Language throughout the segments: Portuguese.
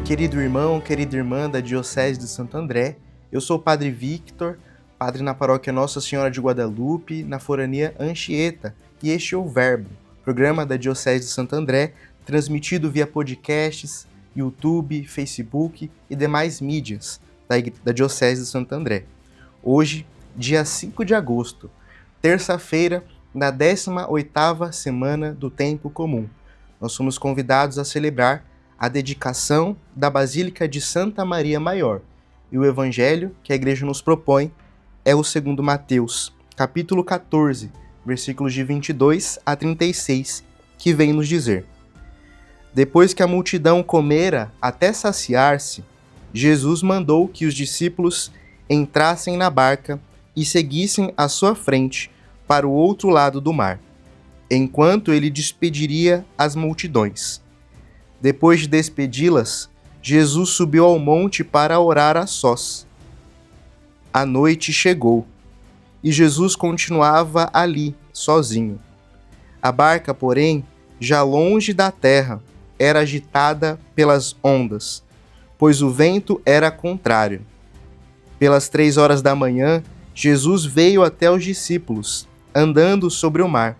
Querido irmão, querida irmã da Diocese de Santo André, eu sou o Padre Victor, padre na paróquia Nossa Senhora de Guadalupe, na forania Anchieta, e este é o Verbo, programa da Diocese de Santo André, transmitido via podcasts, YouTube, Facebook e demais mídias da Diocese de Santo André. Hoje, dia 5 de agosto, terça-feira, na 18ª semana do Tempo Comum, nós somos convidados a celebrar a dedicação da Basílica de Santa Maria Maior. E o evangelho que a igreja nos propõe é o segundo Mateus, capítulo 14, versículos de 22 a 36, que vem nos dizer: Depois que a multidão comera até saciar-se, Jesus mandou que os discípulos entrassem na barca e seguissem à sua frente para o outro lado do mar, enquanto ele despediria as multidões. Depois de despedi-las, Jesus subiu ao monte para orar a sós. A noite chegou, e Jesus continuava ali, sozinho. A barca, porém, já longe da terra, era agitada pelas ondas, pois o vento era contrário. Pelas 3 horas da manhã, Jesus veio até os discípulos, andando sobre o mar.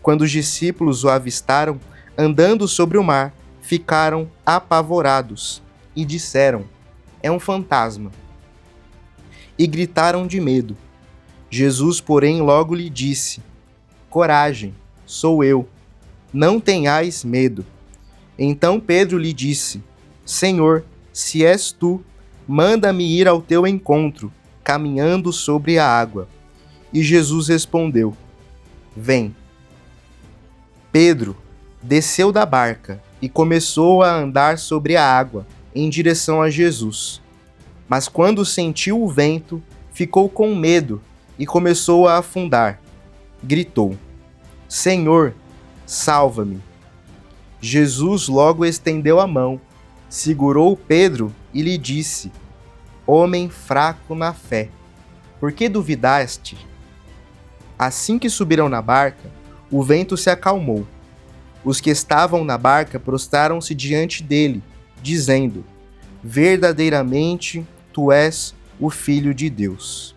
Quando os discípulos o avistaram, andando sobre o mar, ficaram apavorados e disseram: é um fantasma. E gritaram de medo. Jesus, porém, logo lhe disse: coragem, sou eu, não tenhais medo. Então Pedro lhe disse: Senhor, se és tu, manda-me ir ao teu encontro, caminhando sobre a água. E Jesus respondeu: vem. Pedro desceu da barca e começou a andar sobre a água, em direção a Jesus. Mas quando sentiu o vento, ficou com medo e começou a afundar. Gritou: Senhor, salva-me! Jesus logo estendeu a mão, segurou Pedro e lhe disse: Homem fraco na fé, por que duvidaste? Assim que subiram na barca, o vento se acalmou. Os que estavam na barca prostraram-se diante dele, dizendo: verdadeiramente, tu és o Filho de Deus.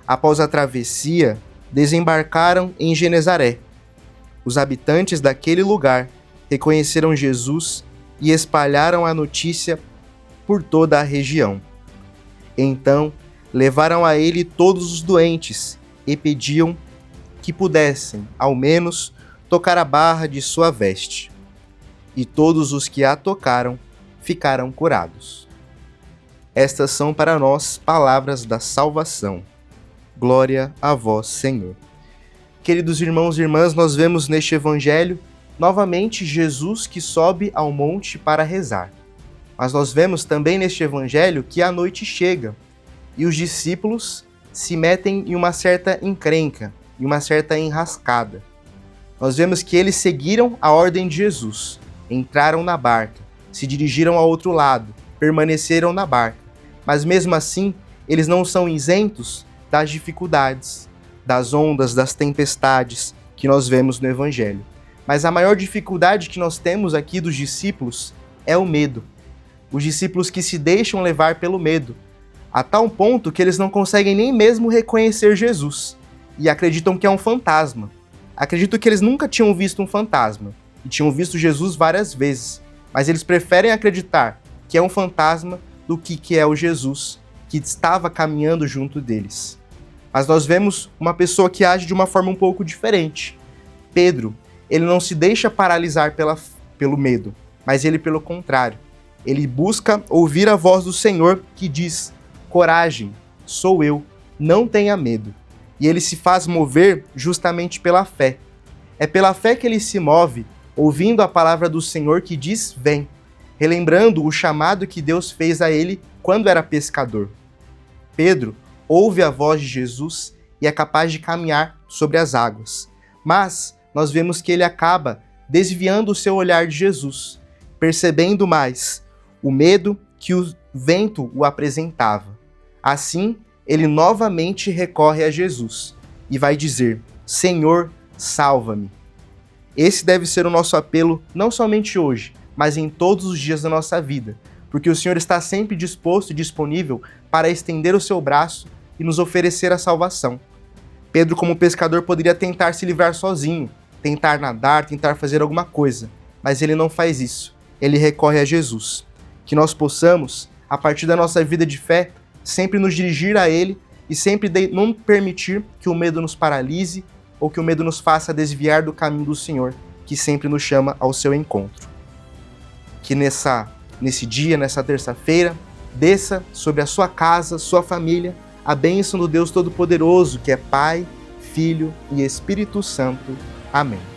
Após a travessia, desembarcaram em Genezaré. Os habitantes daquele lugar reconheceram Jesus e espalharam a notícia por toda a região. Então, levaram a ele todos os doentes e pediam que pudessem, ao menos, tocar a barra de sua veste. E todos os que a tocaram ficaram curados. Estas são para nós palavras da salvação. Glória a vós, Senhor. Queridos irmãos e irmãs, nós vemos neste evangelho novamente Jesus que sobe ao monte para rezar. Mas nós vemos também neste evangelho que a noite chega e os discípulos se metem em uma certa encrenca, em uma certa enrascada. Nós vemos que eles seguiram a ordem de Jesus, entraram na barca, se dirigiram ao outro lado, permaneceram na barca. Mas mesmo assim, eles não são isentos das dificuldades, das ondas, das tempestades que nós vemos no Evangelho. Mas a maior dificuldade que nós temos aqui dos discípulos é o medo. Os discípulos que se deixam levar pelo medo, a tal ponto que eles não conseguem nem mesmo reconhecer Jesus e acreditam que é um fantasma. Acredito que eles nunca tinham visto um fantasma e tinham visto Jesus várias vezes, mas eles preferem acreditar que é um fantasma do que é o Jesus que estava caminhando junto deles. Mas nós vemos uma pessoa que age de uma forma um pouco diferente. Pedro, ele não se deixa paralisar pelo medo, mas ele, pelo contrário, ele busca ouvir a voz do Senhor que diz: coragem, sou eu, não tenha medo. E ele se faz mover justamente pela fé. É pela fé que ele se move, ouvindo a palavra do Senhor que diz: vem, relembrando o chamado que Deus fez a ele quando era pescador. Pedro ouve a voz de Jesus e é capaz de caminhar sobre as águas. Mas nós vemos que ele acaba desviando o seu olhar de Jesus, percebendo mais o medo que o vento o apresentava. Assim, ele novamente recorre a Jesus e vai dizer: Senhor, salva-me. Esse deve ser o nosso apelo não somente hoje, mas em todos os dias da nossa vida, porque o Senhor está sempre disposto e disponível para estender o seu braço e nos oferecer a salvação. Pedro, como pescador, poderia tentar se livrar sozinho, tentar nadar, tentar fazer alguma coisa, mas ele não faz isso. Ele recorre a Jesus. Que nós possamos, a partir da nossa vida de fé, sempre nos dirigir a Ele e sempre não permitir que o medo nos paralise ou que o medo nos faça desviar do caminho do Senhor, que sempre nos chama ao seu encontro. Que nesse dia, nessa terça-feira, desça sobre a sua casa, sua família, a bênção do Deus Todo-Poderoso, que é Pai, Filho e Espírito Santo. Amém.